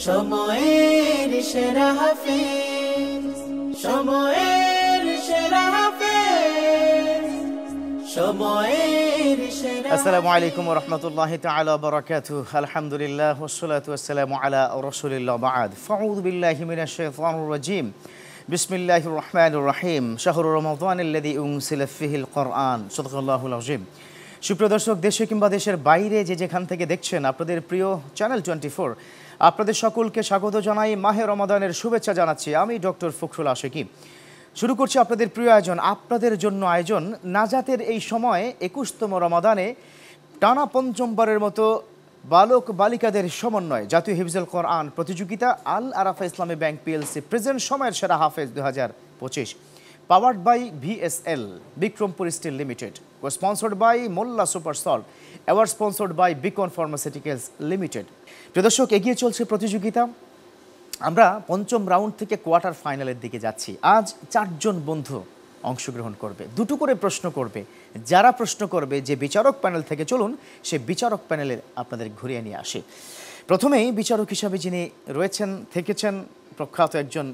সময়ের সেরা হাফেজ, সময়ের সেরা হাফেজ, সময়ের সেরা। আসসালামু আলাইকুম ওয়া রাহমাতুল্লাহি তাআলা ওয়া বারাকাতুহু। আলহামদুলিল্লাহ ওয়াসসালাতু ওয়াসসালামু আলা রাসূলিল্লাহ বা'দ। ফাউযু বিল্লাহি মিনাশ শাইতানির রাজীম। বিসমিল্লাহির রহমানির রহিম। শাহরু রমাদানিল্লাযী উনজিলা ফীহিল কুরআন। সাদাকাল্লাহুল আযীম। সুপ্রিয় দর্শক, দেশে কিংবা দেশের বাইরে যে যেখান থেকে দেখছেন, আপনাদের প্রিয় চ্যানেল 24, আপনাদের সকলকে স্বাগত জানাই। মাহে রমাদানের শুভেচ্ছা জানাচ্ছি আমি ডক্টর ফখরুল আশিকি। শুরু করছি আপনাদের প্রিয় আয়োজন, আপনাদের জন্য আয়োজন নাজাতের এই সময়ে 21তম রমাদানে টানা পঞ্চমবারের মতো বালক বালিকাদের সমন্বয় জাতীয় হিফজুল কোরআন প্রতিযোগিতা আল আরাফা ইসলামী ব্যাংক পিএলসি প্রেজেন্ট সময়ের সেরা হাফেজ 2025, powered by VSL Bikrampur steel limited, sponsored by Molla super salt, award sponsored by Beacon pharmaceuticals limited. প্রিয় দর্শক, এগিয়ে চলছে প্রতিযোগিতা। আমরা পঞ্চম রাউন্ড থেকে কোয়ার্টার ফাইনালের দিকে যাচ্ছি। আজ 4 জন বন্ধু অংশগ্রহণ করবে, দুটো করে প্রশ্ন করবে। যারা প্রশ্ন করবে যে বিচারক প্যানেল থেকে, চলুন সে বিচারক প্যানেলে আপনাদের ঘুরিয়ে নিয়ে আসি। প্রথমেই বিচারক হিসাবে যিনি থেকেছেন প্রখ্যাত একজন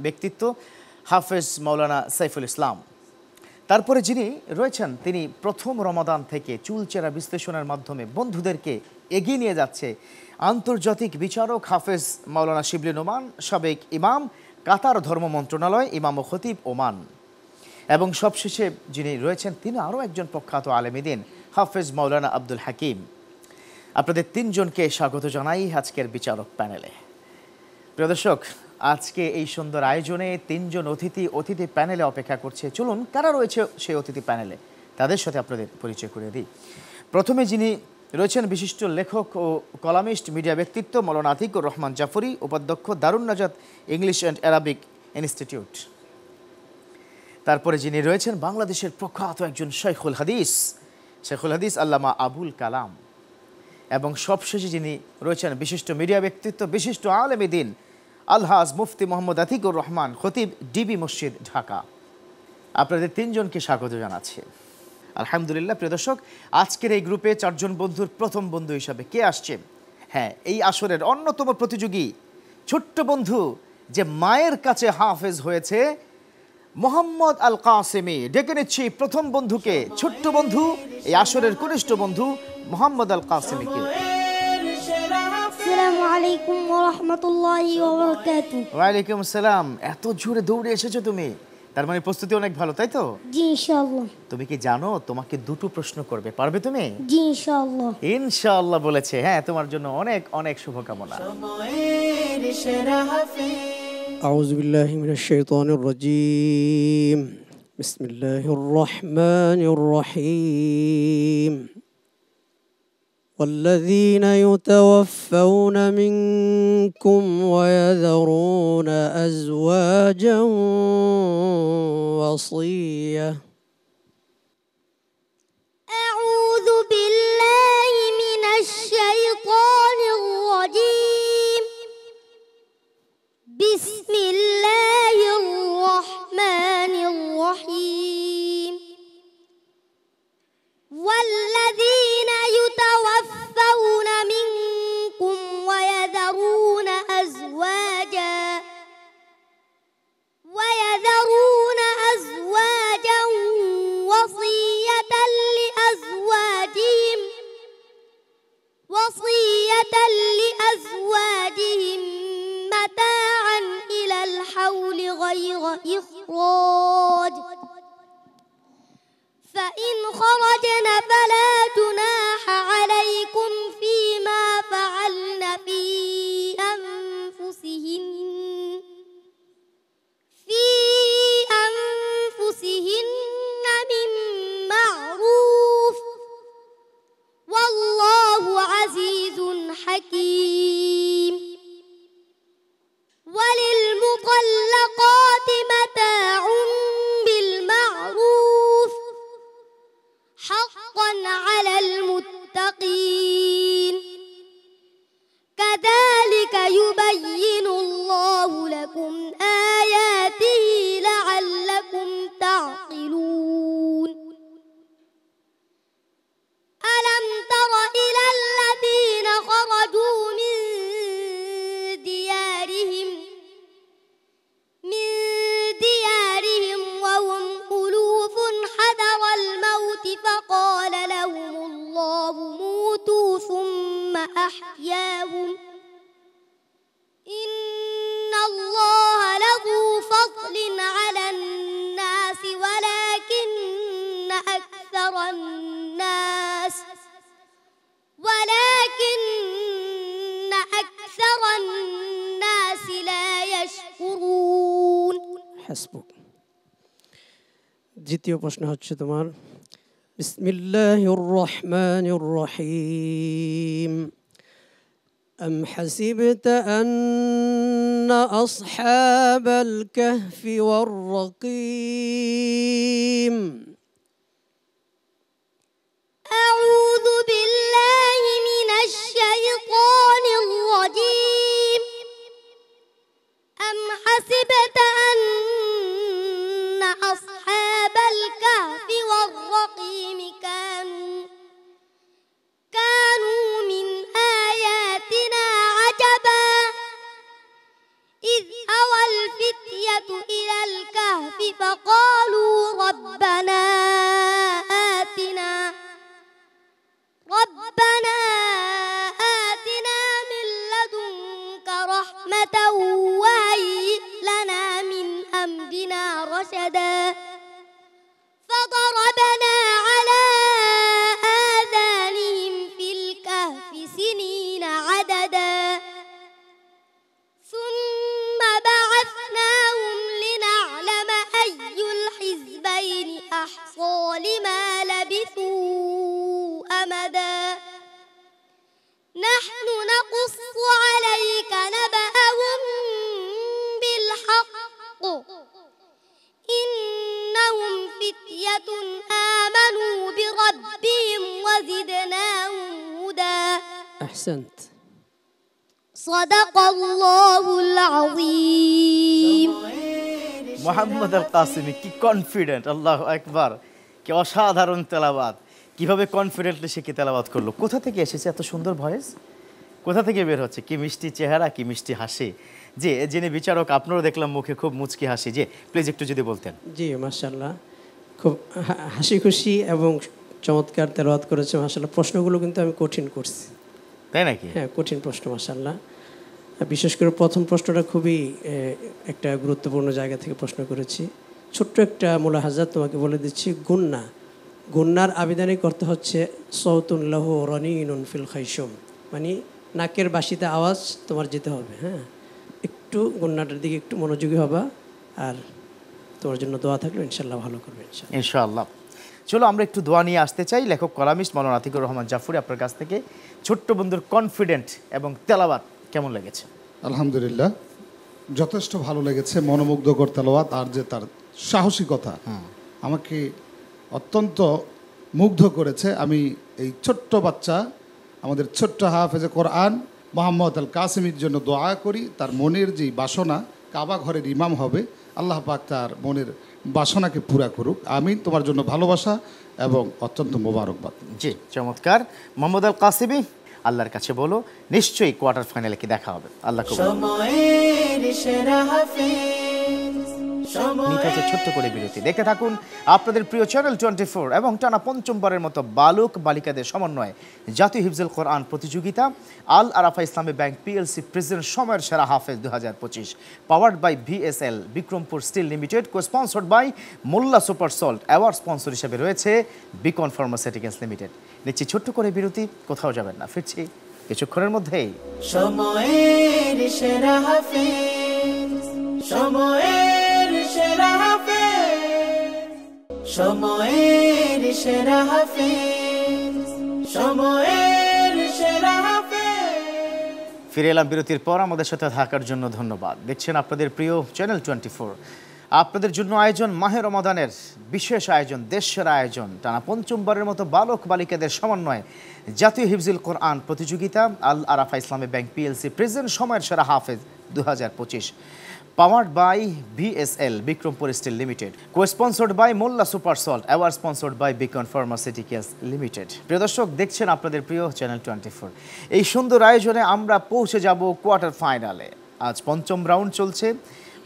ব্যক্তিত্ব, হাফেজ মাওলানা সাইফুল ইসলাম। তারপরে যিনি রয়েছেন, তিনি প্রথম রমাদান থেকে চুলচেরা বিশ্লেষণের মাধ্যমে বন্ধুদেরকে এগিয়ে নিয়ে যাচ্ছে, আন্তর্জাতিক বিচারক হাফেজ মাওলানা শিবলি নোমান, সাবেক ইমাম, কাতার ধর্ম মন্ত্রণালয়, ইমাম ও খতিব ওমান। এবং সবশেষে যিনি রয়েছেন, তিনি আরও একজন প্রখ্যাত আলেমীদিন, হাফেজ মাওলানা আব্দুল হাকিম। আপনাদের 3 জনকে স্বাগত জানাই আজকের বিচারক প্যানেলে। প্রিয় দর্শক, আজকে এই সুন্দর আয়োজনে 3 জন অতিথি প্যানেলে অপেক্ষা করছে। চলুন কারা রয়েছে সেই অতিথি প্যানেলে তাদের সাথে আপনাদের পরিচয় করে দিই। প্রথমে যিনি রয়েছেন, বিশিষ্ট লেখক ও কলামিস্ট, মিডিয়া ব্যক্তিত্ব মাওলানা আতিকুর রহমান জাফরি, উপাধ্যক্ষ দারুন নাজাত ইংলিশ অ্যান্ড অ্যারাবিক ইনস্টিটিউট। তারপরে যিনি রয়েছেন, বাংলাদেশের প্রখ্যাত একজন শেখুল হাদিস আল্লামা আবুল কালাম। এবং সবশেষে যিনি রয়েছেন, বিশিষ্ট মিডিয়া ব্যক্তিত্ব, বিশিষ্ট আলেমে দ্বীন আলহাজ মুফতি মোহাম্মদ আতিকুর রহমান, খতিব, ডিবি মসজিদ, ঢাকা। আপনাদের 3 জনকে স্বাগত জানাচ্ছি। আলহামদুলিল্লাহ। প্রিয় দর্শক, আজকের এই গ্রুপে 4 জন বন্ধুর প্রথম বন্ধু হিসাবে কে আসছে? হ্যাঁ, এই আসরের অন্যতম প্রতিযোগী, ছোট্ট বন্ধু যে মায়ের কাছে হাফেজ হয়েছে, মোহাম্মদ আল কাসেমি। ডেকে নিচ্ছি প্রথম বন্ধুকে, ছোট্ট বন্ধু, এই আসরের কনিষ্ঠ বন্ধু মোহাম্মদ আল কাসেমিকে। আসসালামু আলাইকুম ওয়া রাহমাতুল্লাহি ওয়া বারাকাতুহু। ওয়া আলাইকুম আসসালাম। এত জোরে দৌড়ে এসেছো তুমি, তার মানে প্রস্তুতি অনেক ভালো, তাই তো? জি ইনশাআল্লাহ। তুমি কি জানো তোমাকে 2টো প্রশ্ন করবে, পারবে তুমি? জি ইনশাআল্লাহ। ইনশাআল্লাহ বলেছে। হ্যাঁ, তোমার জন্য অনেক অনেক শুভকামনা। সময়ের সেরা হাফেজ। আউযু বিল্লাহি মিনাশ শাইতানির রাজীম। বিসমিল্লাহির রহমানির রহিম। والذين يتوفون منكم ويذرون أزواجا وصية. أعوذ بالله من الشيطان الرجيم. بسم الله الرحمن الرحيم. والذين يتوفون منكم ويذرون أزواجا وصية لأزواجهم متاعا إلى হাসবুক। দ্বিতীয় প্রশ্ন হচ্ছে তোমার বিসমিল্লাহির রহমানির রহিম أم حسبت أن أصحاب الكهف والرقيم أعوذ بالله من الشيطان الرجيم أم حسبت أن أصحاب الكهف والرقيم كانوا من آياتنا عجبا إذ أوى الفتية إلى الكهف فقالوا ربنا آتنا من لدنك رحمة وهيئ لنا من أمرنا رشدا فضربنا على آذانهم في الكهف سنين عددا ثم بعثناهم لنعلم أي الحزبين أحصى لما لبثوا أمدا نحن نقص عليك نبأهم بالحق إنهم فتية آمنوا بربهم وزدناهم هدى أحسنت صدق الله العظيم মোহাম্মদ আল কাসিমি কি কনফিডেন্ট, আল্লাহু আকবার, কি অসাধারণ তেলাওয়াত, কিভাবে কনফিডেন্টলি সে কি তেলাওয়াত করলো। কোথা থেকে এসেছে এত সুন্দর ভয়েস, কোথা থেকে বের হচ্ছে, কি মিষ্টি চেহারা, কি মিষ্টি হাসি। যে যিনি বিচারক আপনারও দেখলাম মুখে খুব মুচকি হাসি, যে প্লিজ একটু যদি বলতেন। জি মাশাআল্লাহ, খুব হাসি খুশি এবং চমৎকার তেলাওয়াত করেছে মাশাআল্লাহ। প্রশ্নগুলো কিন্তু আমি কঠিন করছি, তাই নাকি? হ্যাঁ কঠিন প্রশ্ন মাশাআল্লাহ। বিশেষ করে প্রথম প্রশ্নটা খুবই একটা গুরুত্বপূর্ণ জায়গা থেকে প্রশ্ন করেছি। ছোট্ট একটা মুলাহাজা তোমাকে বলে দিচ্ছি। গুন্নার আবেদনই করতে হচ্ছে সৌতুন লাহু রনিনুন ফিল খাইশুম, মানে নাকের বাঁশিতে আওয়াজ তোমার যেতে হবে। হ্যাঁ, একটু গুন্নাটার দিকে একটু মনোযোগী হবা, আর তোমার জন্য দোয়া থাকলো, ইনশাল্লাহ ভালো করবে ইনশাআল্লাহ। চলো আমরা একটু দোয়া নিয়ে আসতে চাই। লেখক কলামিস্ট মাওলানা আতিকুর রহমান জাফরি, আপনার কাছ থেকে ছোট্ট বন্ধুর কনফিডেন্ট এবং তেলাওয়াত কেমন লেগেছে? আলহামদুলিল্লাহ, যথেষ্ট ভালো লেগেছে। মনোমুগ্ধকর তেলাওয়াত, আর যে তার সাহসিকতা আমাকে অত্যন্ত মুগ্ধ করেছে। আমি এই ছোট্ট বাচ্চা, আমাদের ছোট্ট হাফেজে কোরআন মোহাম্মদ আল কাসিমির জন্য দোয়া করি। তার মনের যে বাসনা, কাবা ঘরের ইমাম হবে, আল্লাহ পাক তার মনের বাসনাকে পুরা করুক। আমি তোমার জন্য ভালোবাসা এবং অত্যন্ত মোবারকবাদ। জি চমৎকার। মোহাম্মদ আল কাসিমি, আল্লাহর কাছে বলো নিশ্চয়ই কোয়ার্টার ফাইনালে কি দেখা হবে। আল্লাহ নিতে ছোট্ট করে বিরতি, দেখতে থাকুন আপনাদের প্রিয় চ্যানেল 24 এবং টানা পঞ্চমবারের মতো বালক বালিকাদের সমন্বয়ে জাতীয় হিফজুল কোরআন প্রতিযোগিতা আল আরাফা ইসলামী ব্যাংক পিএলসি প্রেজেন্ট সময়ের সেরা হাফেজ 2025, powered by VSL Bikrampur steel limited, co sponsored by Molla super salt. Award sponsor হিসেবে রয়েছে বিকন ফার্মাসিউটিক্যালস লিমিটেড। নিচ্ছি ছোট্ট করে বিরতি, কোথাও যাবেন না, ফিরছি কিছুক্ষণের মধ্যেই। সময়ের সেরা হাফেজ, সময়ের সেরা হাফেজ, সময়ের সেরা হাফেজ, সময়ের সেরা হাফেজ। ফিরে এলাম বিরতির পর। আমাদের সাথে থাকার জন্য ধন্যবাদ। দেখছেন আপনাদের প্রিয় চ্যানেল 24। আপনাদের জন্য আয়োজন মাহে রমাদানের বিশেষ আয়োজন, দেশসেরা আয়োজন, টানা পঞ্চমবারের মতো বালক বালিকাদের সমন্বয়ে জাতীয় হিফজুল কোরআন প্রতিযোগিতা আল আরাফা ইসলামী ব্যাংক পিএলসি প্রেজেন্ট সময়ের সেরা হাফেজ 2025, powered by VSL Bikrampur steel limited, co sponsored by Molla super salt, award sponsored by Beacon pharmaceuticals limited. প্রিয় দর্শক, দেখছেন আপনাদের প্রিয় চ্যানেল 24। এই সুন্দর আয়োজনে আমরা পৌঁছে যাব কোয়ার্টার ফাইনালে। আজ পঞ্চম রাউন্ড চলছে।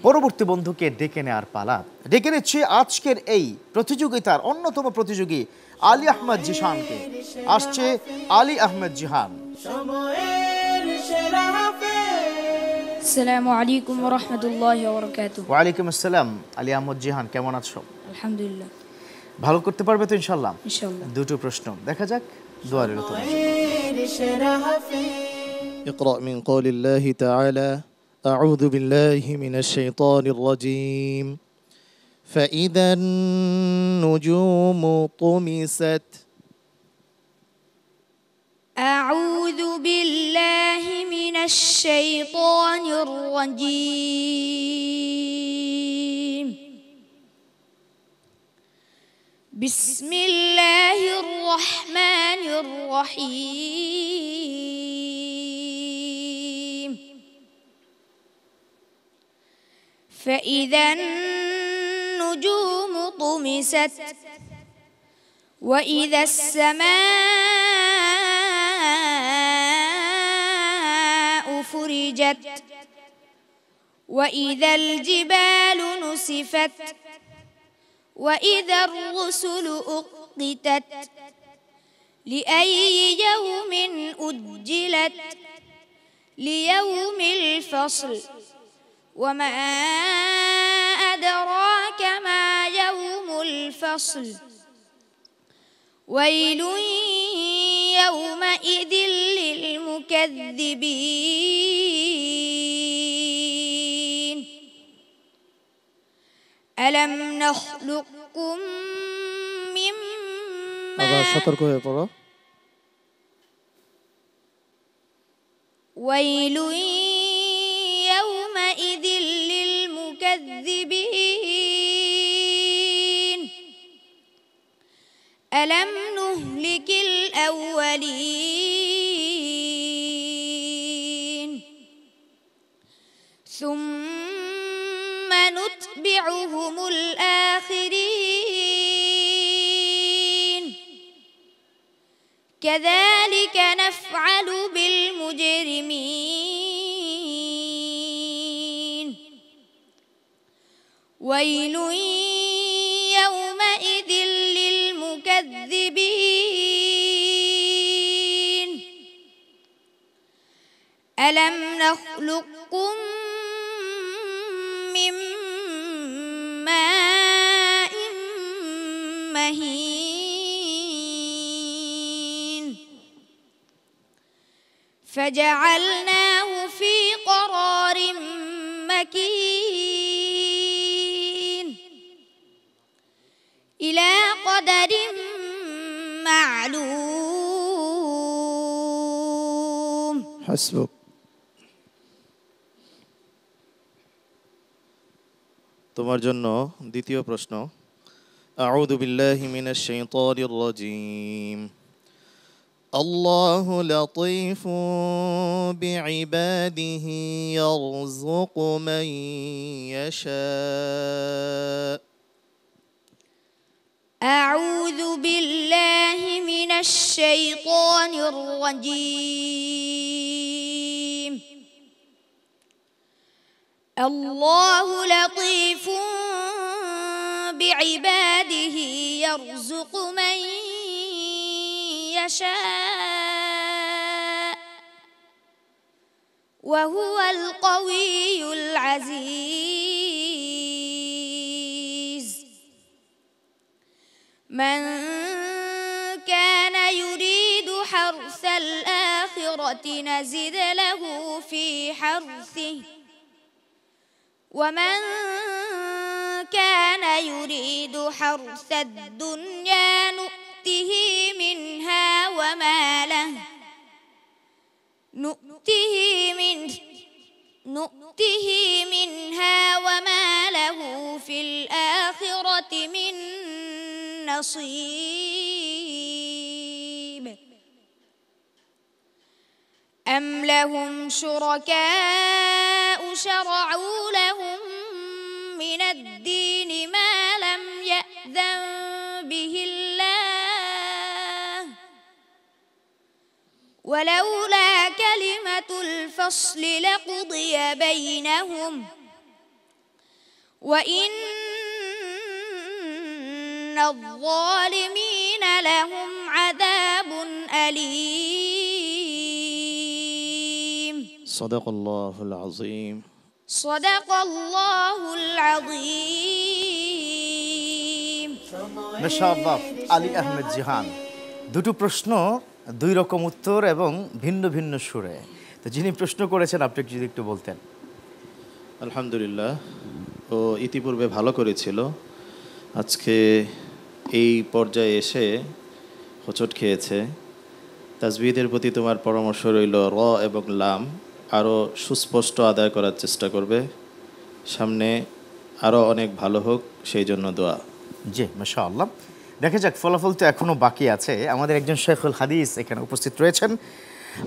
পরবর্তী বন্ধুকে ডেকে নেওয়ার পালা। ডেকে নিচ্ছি আজকের এই প্রতিযোগিতার অন্যতম প্রতিযোগী আলী আহমেদ জিহানকে। আসছে আলী আহমেদ জিহান। আসসালামু আলাইকুম ওয়া রাহমাতুল্লাহি ওয়া বারাকাতুহু। ওয়া আলাইকুম আসসালাম। আলী আহমেদ জিহান, কেমন আছো? আলহামদুলিল্লাহ। ভালো করতে পারবে তো ইনশাআল্লাহ? ইনশাআল্লাহ। দুটো প্রশ্ন, দেখা যাক দোয়ারের উত্তর। اقرأ من قول الله تعالى أعوذ بالله من الشيطان الرجيم فإذا النجوم طمست أعوذ بالله من الشيطان الرجيم بسم الله الرحمن الرحيم فإذا النجوم طمست وإذا السماء فرجت وإذا الجبال نسفت وإذا الرسل أقتت لأي يوم أجلت ليوم الفصل وما أدراك ما يوم الفصل ويل يومئذ للمكذبين ألم نخلقكم من আবার সতর্ক হয়ে পড়ো ويل يومئذ للمكذبين ألم نهلك الأولين ثم نتبعهم الآخرين كذلك نفعل بالمجرمين ويل يومئذ للمكذبين ألم نخلقكم من ماء مهين فجعلناه في قرار مكين إلى قدر معلوم حسبك তোমার জন্য দ্বিতীয় প্রশ্ন أعوذ بالله من الشيطان الرجيم الله لطيف بعباده يرزق من يشاء أعوذ بالله من الشيطان الرجيم الله لطيف بعباده يرزق من يشاء وهو القوي العزيز من كان يريد حرث الآخرة نزد له في حرثه ومن كان يريد حرث الدنيا نؤته منها وما له نؤته منها وما له في الآخرة من نصيب أم لهم شركاء شرعوا لهم من الدين ما لم يأذن به الله ولولا كلمة الفصل لقضي بينهم وإن الظالمين لهم عذاب أليم صدق الله العظيم صدق الله العظيم মাশাআল্লাহ আলী আহমেদ জিহান দুটো প্রশ্ন দুই রকম উত্তর এবং ভিন্ন ভিন্ন সুরে তো যিনি প্রশ্ন করেছেন আপনি যদি একটু বলতেন আলহামদুলিল্লাহ ও ইতিপূর্বে ভালো করেছিল আজকে এই পর্যায়ে এসে হোঁচট খেয়েছে। তাজবিদের প্রতি তোমার পরামর্শ রইল র এবং লাম আরও সুস্পষ্ট আদায় করার চেষ্টা করবে, সামনে আরও অনেক ভালো হোক সেই জন্য দোয়া। জি মাশাআল্লাহ। দেখা যাক, ফলাফল তো এখনও বাকি আছে। আমাদের একজন শেখুল হাদিস এখানে উপস্থিত রয়েছেন,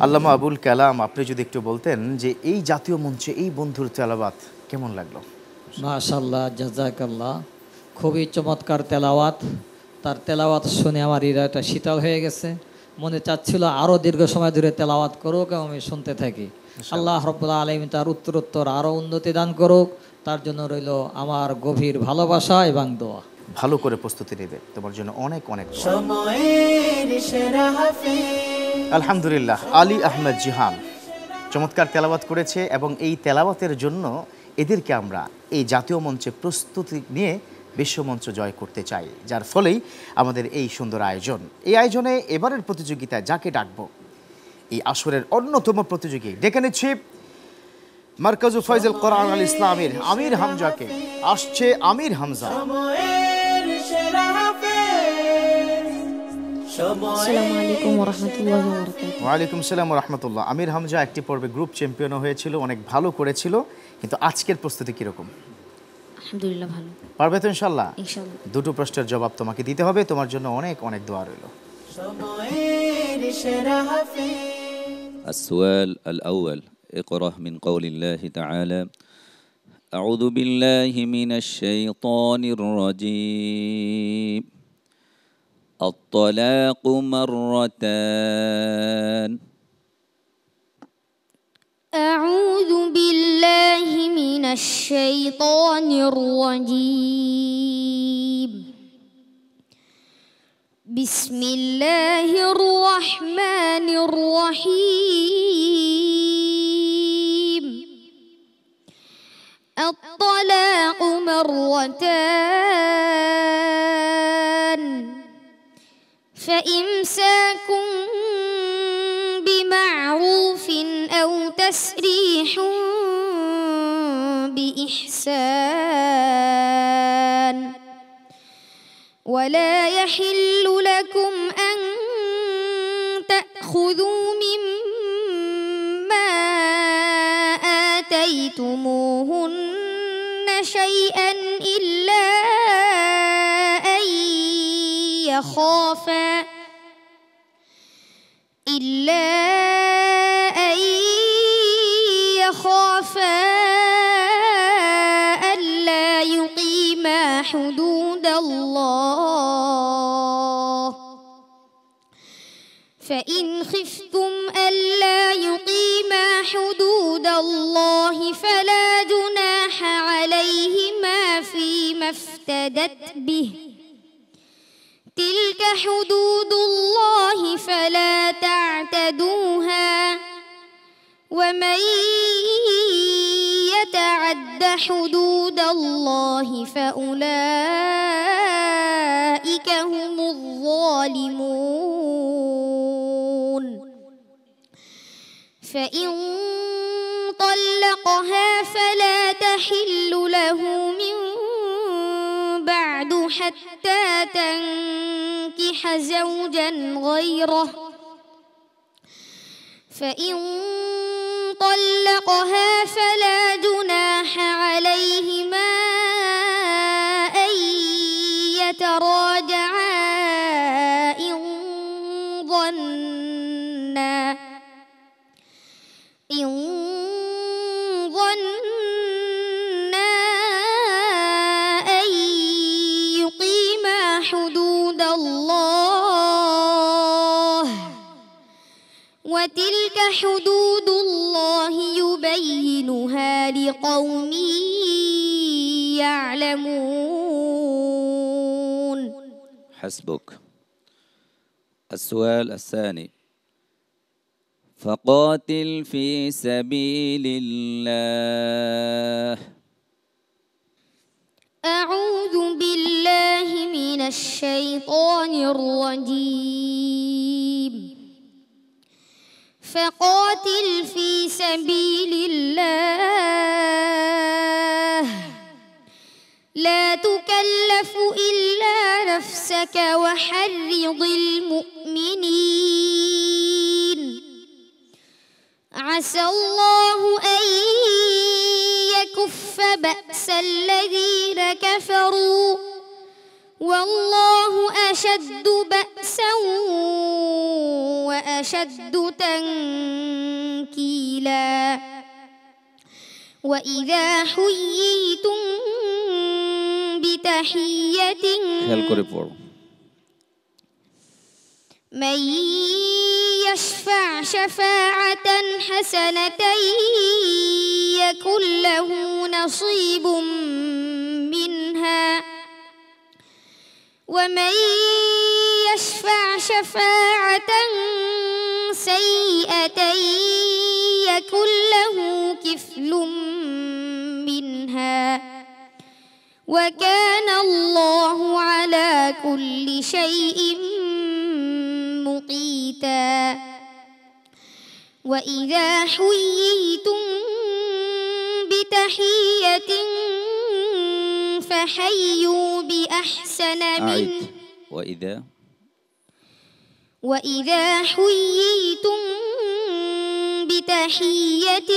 আল্লামা আবুল কালাম। আপনি যদি একটু বলতেন যে এই জাতীয় মঞ্চে এই বন্ধুর তেলাওয়াত কেমন লাগলো? মাশাআল্লাহ, জাযাকাল্লাহ, খুবই চমৎকার তেলাওয়াত। তার তেলাওয়াত শুনে আমার হৃদয়টা শীতল হয়ে গেছে। মনে চাচ্ছিল আরও দীর্ঘ সময় ধরে তেলাওয়াত করুক এবং আমি শুনতে থাকি। আল্লাহ রাব্বুল আলামিন তার উত্তরোত্তর আরও উন্নতি দান করুক, তার জন্য রইল আমার গভীর ভালোবাসা এবং দোয়া। ভালো করে প্রস্তুতি নেবে, তোমার জন্য অনেক অনেক দোয়া। সময়ের সেরা হাফেজ। আলহামদুলিল্লাহ, আলী আহমেদ জিহান চমৎকার তেলাওয়াত করেছে এবং এই তেলাওয়াতের জন্য এদেরকে আমরা এই জাতীয় মঞ্চে প্রস্তুতি নিয়ে বিশ্বমঞ্চ জয় করতে চাই, যার ফলেই আমাদের এই সুন্দর আয়োজন। এই আয়োজনে এবারের প্রতিযোগিতায় যাকে ডাকবো, এই আসরের অন্যতম প্রতিযোগী ডেকে নিচ্ছি মার্কাজু ফয়জুল কোরআন আল ইসলামের আমির হামজাকে। আসছে আমির হামজা। সময়ের সেরা হাফেজ। আসসালামু আলাইকুম ওয়া রাহমাতুল্লাহি ওয়া বারাকাতুহু। ওয়ালাইকুম সালাম রহমতুল্লাহ। আমির হামজা একটি পর্বে গ্রুপ চ্যাম্পিয়নও হয়েছিল, অনেক ভালো করেছিল, কিন্তু আজকের প্রস্তুতি কীরকম? আলহামদুলিল্লাহ ভালো। পারবে তো ইনশাল্লাহ? ইনশাআল্লাহ। দুটো প্রশ্নের জবাব তোমাকে দিতে হবে, তোমার জন্য অনেক অনেক দোয়া রইল। সময়ের সেরা হাফেজ। السؤال الأول، اقرأ من قول الله تعالى: أعوذ بالله من الشيطان الرجيم. الطلاق مرتان. أعوذ بالله من الشيطان الرجيم. بسم الله الرحمن الرحيم. الطلاق مرتان، فإمساك بمعروف أو تسريح بإحسان. ولا يحل لكم أن تأخذوا مما آتيتموهن شيئا إلا أن يخافا ألا يقيما حدود الله. فإن خفتم ألا يقيما حدود الله فلا جناح عليهما فيما افتدت به. تلك حدود الله فلا تعتدوها، ومن يتعد حدود الله فأولئك هم الظالمون. فإن طلقها فلا تحل له من بعد حتى تنكح زوجا غيره. فإن طلقها فلا جناح عليهما أن يتراجعا إن ظنا أن يقيما حدود الله. وتلك حدود الله يبينها لقوم يعلمون. حسبك. السؤال الثاني: فقاتل في سبيل الله. أعوذ بالله من الشيطان الرجيم. فقاتل في سبيل الله لا تكلف تكلف إلا نفسك وحرض المؤمنين عسى الله أن يكف بأس الذين كفروا والله أشد بأسا وأشد تنكيلا وإذا حييتم بتحية খেয়াল করে পড়ো من يشفع شفاعة حسنة يكن له نصيب منها ومن يشفع شفاعة سيئة يكن له كفل منها وكان الله على كل شيء مقيتا وإذا حييتم بتحية فحيوا بأحسن أعد منها وإذا حييتم بتحية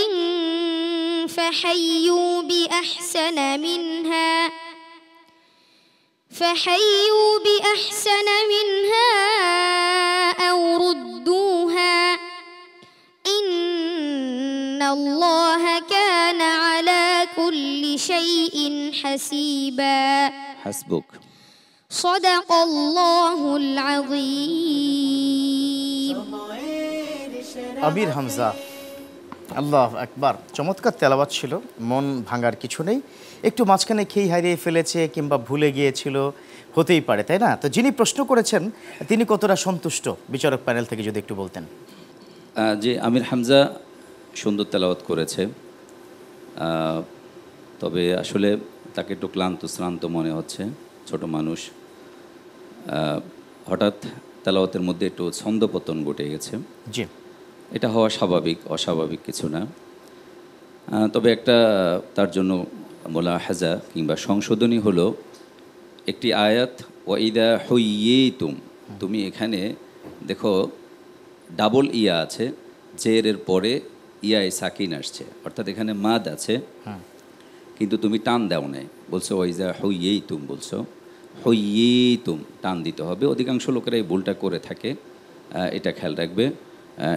فحيوا بأحسن منها أو ردوها إن الله كان على كل شيء حسيبا حسبك صدق الله العظيم আমির হামজা আল্লাহ আকবার চমৎকার তেলাওয়াত ছিল মন ভাঙার কিছু নেই একটু মাঝখানে খেই হারিয়ে ফেলেছে কিংবা ভুলে গিয়েছিল হতেই পারে তাই না তো যিনি প্রশ্ন করেছেন তিনি কতটা সন্তুষ্ট বিচারক প্যানেল থেকে যদি একটু বলতেন যে আমির হামজা সুন্দর তেলাওয়াত করেছে তবে আসলে তাকে একটু শ্রান্ত মনে হচ্ছে ছোট মানুষ হঠাৎ তেলাওয়াতের মধ্যে একটু ছন্দপতন ঘটে গেছে জি এটা হওয়া স্বাভাবিক অস্বাভাবিক কিছু না তবে একটা তার জন্য মোলাহাজা কিংবা সংশোধনী হলো একটি আয়াত ওয়াইদা হুইয়িতুম তুমি এখানে দেখো ডাবল ইয়া আছে জেরের পরে ইয়ায় সাকিন আসছে অর্থাৎ এখানে মাদ আছে কিন্তু তুমি টান দাও নাই বলছো ওয়াইদা হুইয়িতুম বলছো হুইয়িতুম টান দিতে হবে অধিকাংশ লোকেরা এই ভুলটা করে থাকে এটা খেয়াল রাখবে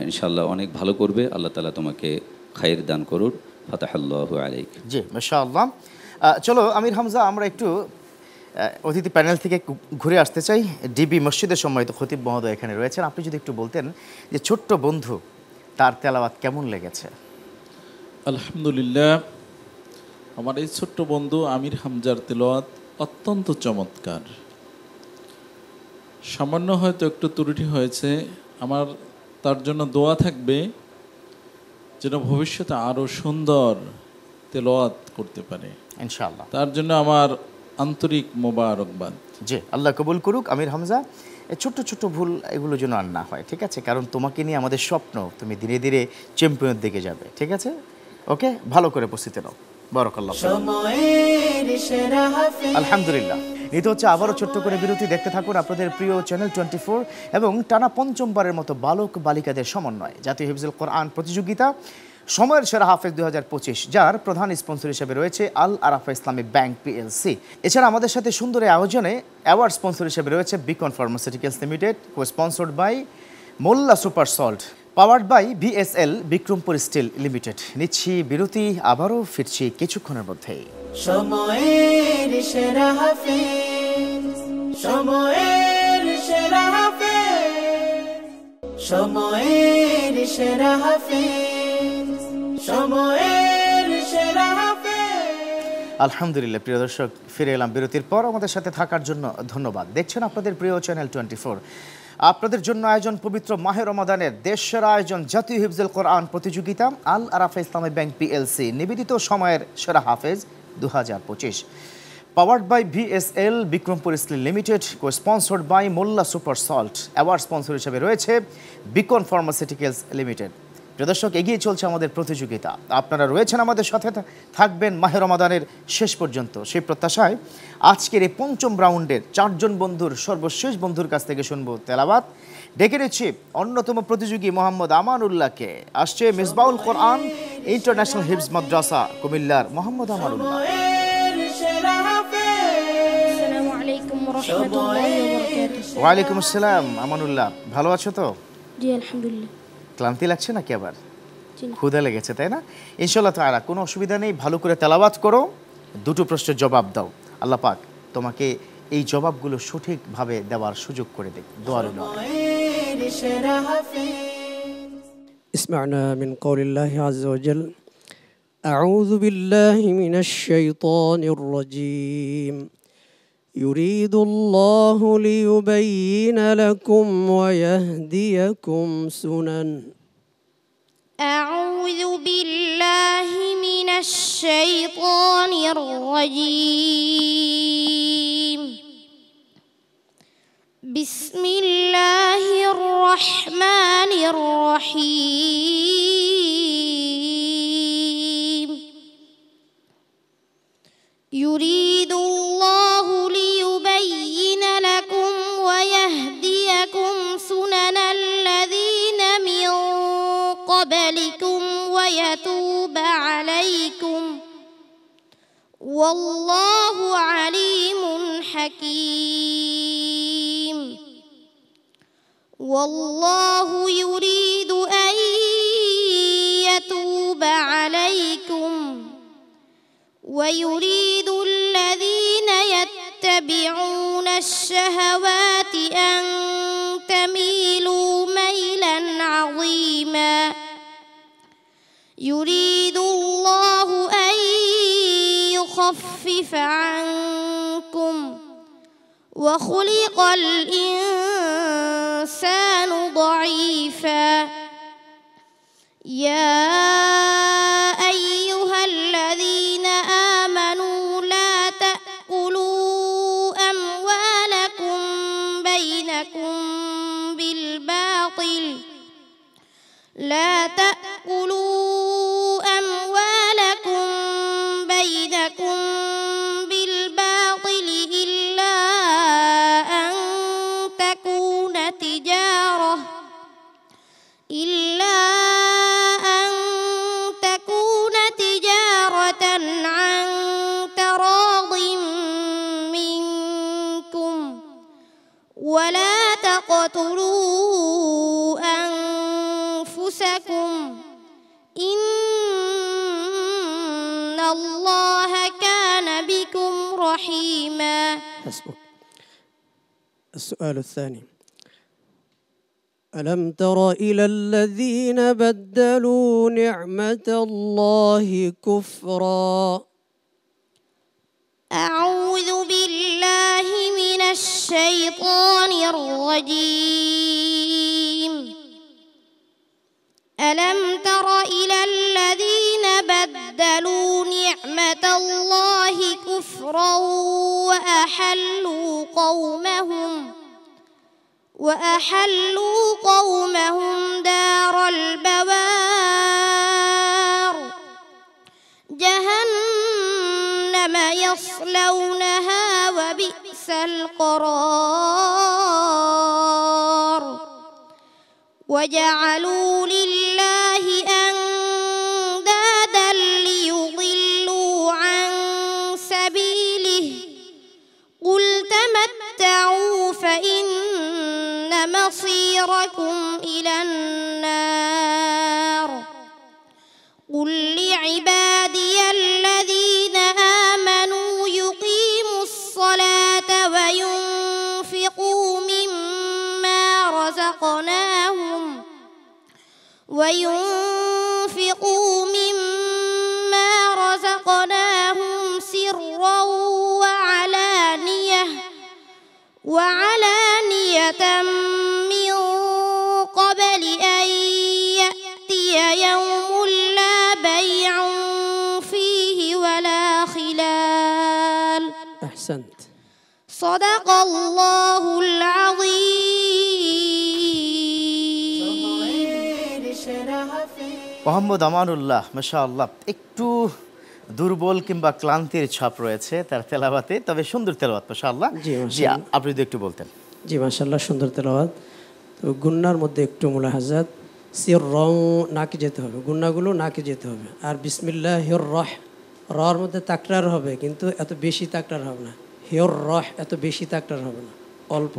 ইনশাআল্লাহ অনেক ভালো করবে আল্লাহ তাআলা তোমাকে খায়ের দান করুন ফাতাহাল্লাহু আলাইক জি মাশাআল্লাহ চলো আমির হামজা আমরা একটু অতিথি প্যানেল থেকে ঘুরে আসতে চাই ডিবি মসজিদের সম্মানিত খতিব মহোদয় এখানে রয়েছেন আপনি যদি একটু বলতেন যে ছোট্ট বন্ধু তার তেলাওয়াত কেমন লেগেছে আলহামদুলিল্লাহ আমার এই ছোট্ট বন্ধু আমির হামজার তেলাওয়াত অত্যন্ত চমৎকার সামান্য হয়তো একটু ত্রুটি হয়েছে আমার তার জন্য দোয়া থাকবে যেন ভবিষ্যতে আরো সুন্দর তেলাওয়াত করতে পারে ইনশাআল্লাহ তার জন্য আমার আন্তরিক মোবারকবাদ জি আল্লাহ কবুল করুক আমির হামজা এই ছোট্ট ছোট্ট ভুল এগুলো যেন আর না হয় ঠিক আছে কারণ তোমাকে নিয়ে আমাদের স্বপ্ন তুমি ধীরে ধীরে চ্যাম্পিয়নের দিকে যাবে ঠিক আছে ওকে ভালো করে প্রস্তুতি নাও বারাকাল্লাহ আলহামদুলিল্লাহ এটা হচ্ছে আবারও ছোট্ট করে বিরতি দেখতে থাকুন আপনাদের প্রিয় চ্যানেল 24 এবং টানা পঞ্চমবারের মতো বালক বালিকাদের সমন্বয় জাতীয় হিফজুল কোরআন প্রতিযোগিতা সময়ের সেরা হাফেজ 2025 যার প্রধান স্পন্সর হিসেবে রয়েছে আল আরাফা ইসলামিক ব্যাংক পিএলসি এছাড়া আমাদের সাথে সুন্দর এই আয়োজনে অ্যাওয়ার্ড স্পন্সর হিসেবে রয়েছে Beacon pharmaceuticals limited co sponsored by Molla super salt powered by BSL Bikrampur steel limited নিচ্ছি বিরতি আবারও ফিরছি কিছুক্ষণের মধ্যেই সময়ের সেরা হাফেজ সময়ের সেরা হাফেজ সময়ের সেরা হাফেজ সময়ের সেরা হাফেজ আলহামদুলিল্লাহ প্রিয় দর্শক ফিরে এলাম বিরতির পর আমাদের সাথে থাকার জন্য ধন্যবাদ দেখছেন আপনাদের প্রিয় চ্যানেল 24 আপনাদের জন্য আয়োজন পবিত্র মাহে রমাদানের দেশসেরা আয়োজন জাতীয় হিফজুল কোরআন প্রতিযোগিতা Al Arafah Islamic bank PLC নিবেদিত সময়ের সেরা হাফেজ 2025 powered by BSL Bikrampur steel limited co sponsored by Molla super salt award sponsor হিসেবে রয়েছে বিকন ফার্মাসিউটিক্যালস লিমিটেড প্রিয় দর্শক, এগিয়ে চলছে আমাদের প্রতিযোগিতা। আপনারা রয়েছেন আমাদের সাথে, থাকবেন মাহে রমাদানের শেষ পর্যন্ত। সেই প্রত্যাশায় আজকের এই পঞ্চম রাউন্ডের 4 জন বন্ধুর সর্বশেষ বন্ধুর কাছ থেকে শুনবো তেলাওয়াত। ডেকে নিচ্ছি অন্যতম প্রতিযোগী মোহাম্মদ আমানুল্লাহকে। আসছে মিসবাউল কোরআন ইন্টারন্যাশনাল হিফজ মাদ্রাসা কুমিল্লার মোহাম্মদ আমানুল্লাহ। আসসালামু আলাইকুম ওয়া রাহমাতুল্লাহি ওয়া বারাকাতুহু। ওয়ালাইকুম আসসালাম। আমানুল্লাহ, ভালো আছো তো? জি আলহামদুলিল্লাহ। ক্লান্তি লাগছে নাকি আবার? জি না। ক্ষুধা লেগেছে তাই না? ইনশাআল্লাহ তাআলা কোনো অসুবিধা নেই, ভালো করে তেলাওয়াত করো, 2টো প্রশ্নের জবাব দাও। আল্লাহ পাক তোমাকে এই জবাবগুলো সঠিকভাবে দেওয়ার সুযোগ করে দেয়। দোয়া রইল। اسمعنا من قول الله عز وجل أعوذ بالله من الشيطان الرجيم يريد الله ليبين لكم ويهديكم سنن أعوذ بالله من الشيطان الرجيم بسم الله الرحمن الرحيم يريد الله ليبين لكم ويهديكم سنن الذين من قبلكم ويتوب عليكم والله عليم حكيم والله يريد أن يتوب عليكم ويريد الذين يتبعون الشهوات أن تميلوا ميلا عظيما يريد الله أن يخفف عنكم وخلق الإنسان ضعيفا يا أيها الذين آمنوا لا تأكلوا أموالكم بينكم بالباطل لا تأكلوا أموالكم بينكم بالباطل إلا أن تكون تجارة عن تراض منكم ولا تقتلوا أنفسكم إن الله كان بكم رحيما. حسبك. السؤال الثاني ألم تر إلى الذين بدلوا نعمة الله كفرا أعوذ بالله من الشيطان الرجيم ألم تر إلى الذين بدلوا نعمة الله كفرا وأحلوا قومهم دار البوار جهنم يصلونها وبئس القرار وجعلوا لله أندادا ليضلوا عن سبيله قل تمتعوا فإن مصيركم إلى النار قل لعبادي الذين آمنوا يقيموا الصلاة وينفقوا مما رزقناهم سرا وعلانية من قبل أن يأتي يوم لا بيع فيه ولا خلال. أحسنت. صدق الله العظيم. মোহাম্মদ আমানুল্লাহ, মাশাআল্লাহ, একটু দুর্বল কিংবা ক্লান্তির ছাপ রয়েছে তার তেলাওয়াতে, তবে সুন্দর তেলাওয়াত মাশাআল্লাহ। জি, আপনি যদি একটু বলতেন। জি মাশাআল্লাহ, সুন্দর তেলাওয়াত। তো গুন্নার মধ্যে একটু মুলাহাজাত, সির রং নাকে যেতে হবে, গুন্নাগুলো নাকে যেতে হবে। আর বিসমিল্লাহির রহ, রর মধ্যে তাকরার হবে, কিন্তু এত বেশি তাকরার হবে না। হিয়র রহ এত বেশি তাকরার হবে না, অল্প,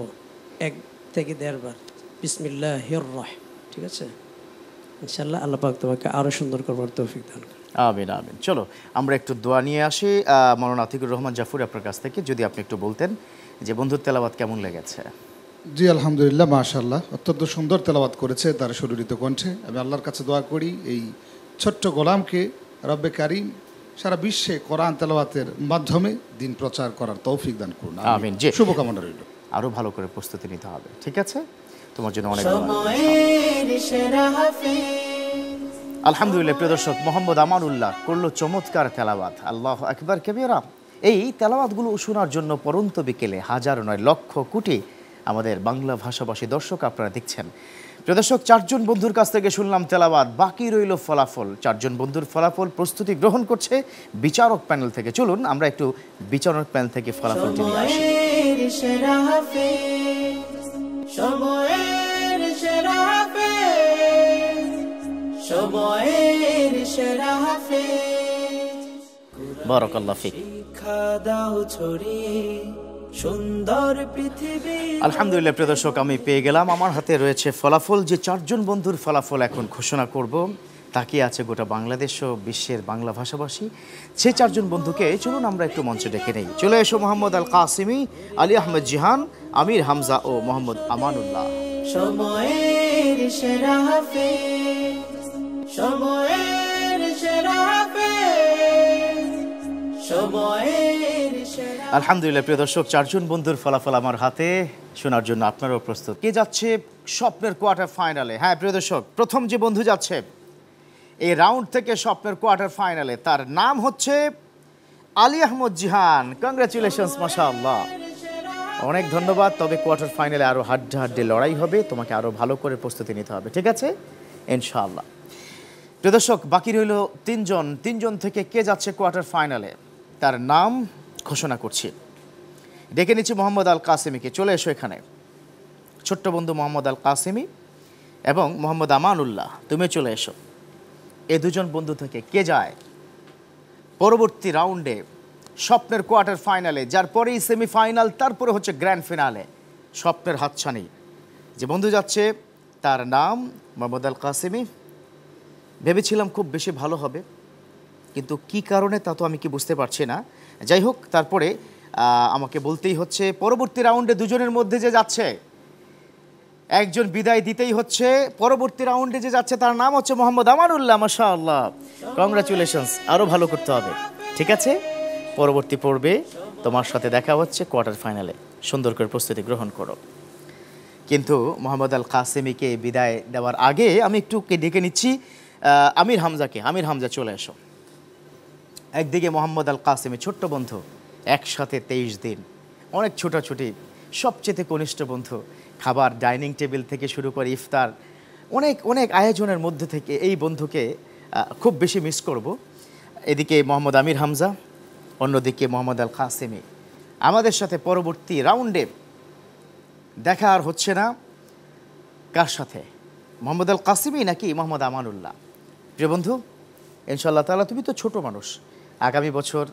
1 থেকে 1.5 বার বিসমিল্লাহির রহ। ঠিক আছে, ইনশাআল্লাহ আল্লাহ পাক তোমাকে আরো সুন্দর করবার তৌফিক দান করুন। আমিন আমিন। চলো আমরা একটু দোয়া নিয়ে আসি মাওলানা আতিকুর রহমান জাফর আপনার কাছ থেকে, যদি আপনি একটু বলতেন যে বন্ধুর তেলাওয়াত কেমন লেগেছে। জি আলহামদুলিল্লাহ, মাশাআল্লাহ, অত্যন্ত সুন্দর তেলাওয়াত করেছে তার সুরিত কণ্ঠে। আমি আল্লাহর কাছে দোয়া করি এই ছোট্ট গোলামকে রব্বে কারিম সারা বিশ্বে কোরআন তেলাওয়াতের মাধ্যমে দিন প্রচার করার তৌফিক দান করুন। আমিন। জি, শুভকামনা রইল। আরো ভালো করে প্রস্তুতি নিতে হবে, ঠিক আছে? তোমার জন্য অনেক আলহামদুলিল্লাহ। প্রিয় দর্শক, মোহাম্মদ আমানুল্লাহ করলো চমৎকার তেলাওয়াত। আল্লাহু আকবার কবীরা। এই তেলাওয়াতগুলো শোনার জন্য পরন্ত বিকেলে হাজার নয় লক্ষ কোটি আমাদের বাংলা ভাষাভাষী দর্শক আপনারা দেখছেন। প্রিয় দর্শক, 4 জন বন্ধুর কাছ থেকে শুনলাম তেলাওয়াত, বাকি রইল ফলাফল। 4 জন বন্ধুর ফলাফল প্রস্তুতি গ্রহণ করছে বিচারক প্যানেল থেকে। চলুন আমরা একটু বিচারক প্যানেল থেকে ফলাফলটি নিয়ে আসি। বারাকাল্লাহু ফিক। আলহামদুলিল্লাহ। প্রিয় দর্শক, আমি পেয়ে গেলাম, আমার হাতে রয়েছে ফলাফল। যে 4 জন বন্ধুর ফলাফল এখন ঘোষণা করব, তাকিয়ে আছে গোটা বাংলাদেশ ও বিশ্বের বাংলা ভাষাভাষী। সেই 4 জন বন্ধুকে চলুন আমরা একটু মঞ্চে ডেকে নেই। চলে এসো মোহাম্মদ আল কাসিমি, আলী আহমেদ জিহান, আমির হামজা ও মোহাম্মদ আমানুল্লাহ। সময়ের সেরা হাফেজ, সময়ের সেরা হাফেজ, সময়ের সেরা। আলহামদুলিল্লাহ। প্রিয় দর্শক, 4 জন বন্ধুর ফলাফল আমার হাতে, শোনার জন্য আপনারাও প্রস্তুত। কে যাচ্ছে স্বপ্নের কোয়ার্টার ফাইনালে? হ্যাঁ প্রিয় দর্শক, প্রথম যে বন্ধু যাচ্ছে এই রাউন্ড থেকে স্বপ্নের কোয়ার্টার ফাইনালে, তার নাম হচ্ছে আলী আহমদ জিহান। কংগ্রাচুলেশনস, মাশাআল্লাহ, অনেক ধন্যবাদ। তবে কোয়ার্টার ফাইনালে আরও হাড্ডাহাড্ডি লড়াই হবে, তোমাকে আরও ভালো করে প্রস্তুতি নিতে হবে, ঠিক আছে ইনশাআল্লাহ। প্রিয় দর্শক, বাকি রইল 3 জন। 3 জন থেকে কে যাচ্ছে কোয়ার্টার ফাইনালে তার নাম ঘোষণা করছি। ডেকে নিচ্ছি মোহাম্মদ আল কাসিমিকে। চলে এসো এখানে, ছোট্ট বন্ধু মোহাম্মদ আল কাসিমি এবং মোহাম্মদ আমানুল্লাহ, তুমি চলে এসো। এই 2 জন বন্ধু থেকে কে যায় পরবর্তী রাউন্ডে স্বপ্নের কোয়ার্টার ফাইনালে, যার পরেই সেমিফাইনাল, তারপরে হচ্ছে গ্র্যান্ড ফিনালে, স্বপ্নের হাতছানি। যে বন্ধু যাচ্ছে তার নাম মোহাম্মদ আল কাসিমি। ভেবেছিলাম খুব বেশি ভালো হবে, কিন্তু কি কারণে তা তো আমি কি বুঝতে পারছি না। যাই হোক, তারপরে আমাকে বলতেই হচ্ছে পরবর্তী রাউন্ডে 2 জনের মধ্যে যে যাচ্ছে একজন বিদায় দিতেই হচ্ছে। পরবর্তী রাউন্ডে যে যাচ্ছে তার নাম হচ্ছে মোহাম্মদ আমানুল্লাহ। মাশাআল্লাহ, কংগ্রাচুলেশনস, আরও ভালো করতে হবে, ঠিক আছে? পরবর্তী পর্বে তোমার সাথে দেখা হচ্ছে কোয়ার্টার ফাইনালে, সুন্দর করে প্রস্তুতি গ্রহণ করো। কিন্তু মোহাম্মদ আল কাসিমিকে বিদায় দেওয়ার আগে আমি একটু ডেকে নিচ্ছি আমির হামজাকে। আমির হামজা, চলে এসো। একদিকে মোহাম্মদ আল কাসিমি, ছোট্ট বন্ধু, একসাথে 23 দিন, অনেক ছোটাছুটি, সবচেয়ে কনিষ্ঠ বন্ধু, খাবার ডাইনিং টেবিল থেকে শুরু করে ইফতার, অনেক অনেক আয়োজনের মধ্যে থেকে এই বন্ধুকে খুব বেশি মিস করব। এদিকে মোহাম্মদ আমির হামজা, অন্যদিকে মোহাম্মদ আল কাসিমি। আমাদের সাথে পরবর্তী রাউন্ডে দেখা আর হচ্ছে না কার সাথে, মোহাম্মদ আল কাসিমি নাকি মোহাম্মদ আমানুল্লাহ? প্রিয় বন্ধু, ইনশাআল্লাহ তাআলা তুমি তো ছোট মানুষ, আগামী বছর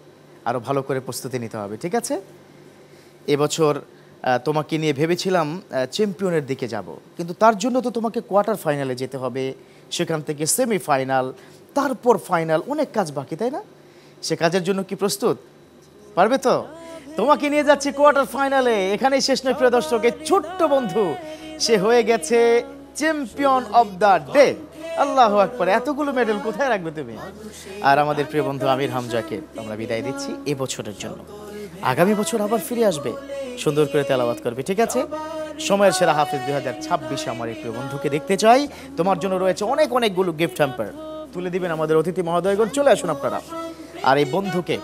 আরও ভালো করে প্রস্তুতি নিতে হবে, ঠিক আছে? এবছর তোমাকে নিয়ে ভেবেছিলাম চ্যাম্পিয়নের দিকে যাব, কিন্তু তার জন্য তো তোমাকে কোয়ার্টার ফাইনালে যেতে হবে, সেখান থেকে সেমিফাইনাল, তারপর ফাইনাল, অনেক কাজ বাকি, তাই না? সে কাজের জন্য কি প্রস্তুত? পারবে তো? তোমাকে নিয়ে যাচ্ছি কোয়ার্টার ফাইনালে। এখানেই শেষ নয় প্রিয় দর্শক, এই ছোট্ট বন্ধু সে হয়ে গেছে চ্যাম্পিয়ন অফ দ্য ডে। আল্লাহু আকবার, এতগুলো মেডেল কোথায় রাখবে তুমি? আর আমাদের প্রিয় বন্ধু আমির হামজাকে আমরা বিদায় দিচ্ছি এবছরের জন্য। আগামী বছর আবার ফিরে আসবে, সুন্দর করে তেলাওয়াত করবে, ঠিক আছে? সময়ের সেরা হাফেজ 2026 আমার এই প্রিয় বন্ধুকে দেখতে চাই। তোমার জন্য রয়েছে অনেক অনেকগুলো গিফট হ্যাম্পার তুলে দিবেন আমাদের অতিথি মহোদয়গণ। চলে আসুন আপনারা। আর এই বন্ধুকে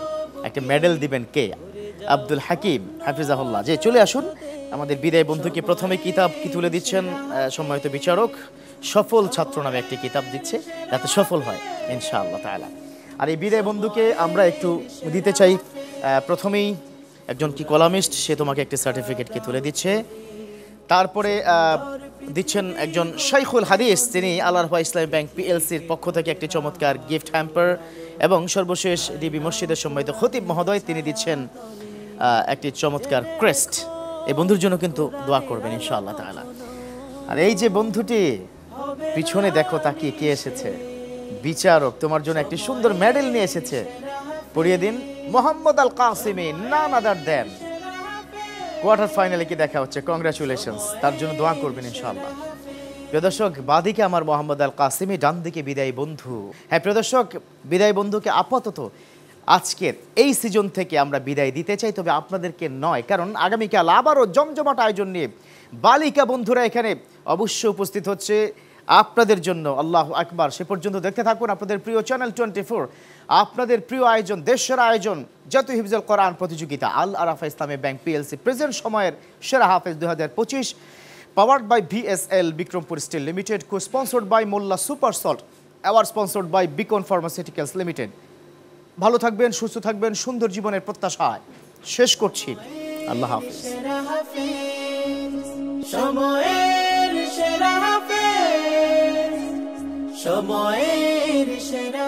একটা মেডেল দিবেন কে? আব্দুল হাকিম হাফিজাহুল্লাহ। যে চলে আসুন, আমাদের বিদায় বন্ধুকে প্রথমে কিতাব কি তুলে দিচ্ছেন সম্মানিত বিচারক, সফল ছাত্র নামে একটি কিতাব দিচ্ছে, যাতে সফল হয় ইনশাআল্লাহ তাআলা। আর এই বিদায় বন্ধুকে আমরা একটু দিতে চাই, প্রথমেই একজন কি কলামিস্ট, সে তোমাকে একটি সার্টিফিকেট কি তুলে দিচ্ছে। তারপরে দিচ্ছেন একজন শাইখুল হাদিস, তিনি আল আরফা ইসলামী ব্যাংক পিএলসির পক্ষ থেকে একটি চমৎকার গিফট হ্যাম্পার, এবং সর্বশেষ ডিবি মসজিদের সম্মানিত খতিব মহোদয়, তিনি দিচ্ছেন একটি চমৎকার ক্রেস্ট। এই বন্ধুর জন্য কিন্তু দোয়া করবেন ইনশাআল্লাহ তাআলা। আর এই যে বন্ধুটি পিছনে দেখো তাকিয়ে কে এসেছে, বিচারক তোমার জন্য একটি সুন্দর মেডেল নিয়ে এসেছে, পরিয়ে দিন। মোহাম্মদ আল কাসিমি, নান আদার দেন। কোয়ার্টার ফাইনালে কি দেখা হচ্ছে, কংগ্রাচুলেশনস, তার জন্য দোয়া করবেন ইনশাআল্লাহ। প্রিয় দর্শক, বাদিকে আমার মোহাম্মদ আল কাসিমি, ডান দিকে বিদায় বন্ধু। হ্যাঁ প্রিয় দর্শক, বিদায় বন্ধুকে আপাতত আজকের এই সিজন থেকে আমরা বিদায় দিতে চাই, তবে আপনাদেরকে নয়, কারণ আগামীকাল আবারও জমজমাট আয়োজন নিয়ে বালিকা বন্ধুরা এখানে অবশ্যই উপস্থিত হচ্ছে আপনাদের জন্য। আল্লাহু আকবার। সে পর্যন্ত দেখতে থাকুন আপনাদের প্রিয় চ্যানেল 24, আপনাদের প্রিয় আয়োজন, দেশের আয়োজন, জাতীয় হিফজুল কোরআন প্রতিযোগিতা, আল আরফা ইসলামী ব্যাংক পিএলসি প্রেজেন্ট সময়ের সেরা হাফেজ 2025, powered by VSL Bikrampur steel limited, co sponsored by Molla super salt, award sponsored by Beacon pharmaceuticals limited. ভালো থাকবেন, সুস্থ থাকবেন, সুন্দর জীবনের প্রত্যাশায় শেষ করছি। আল্লাহ হাফেজ। সময়ের সেরা হাফেজ, সময়ের সেরা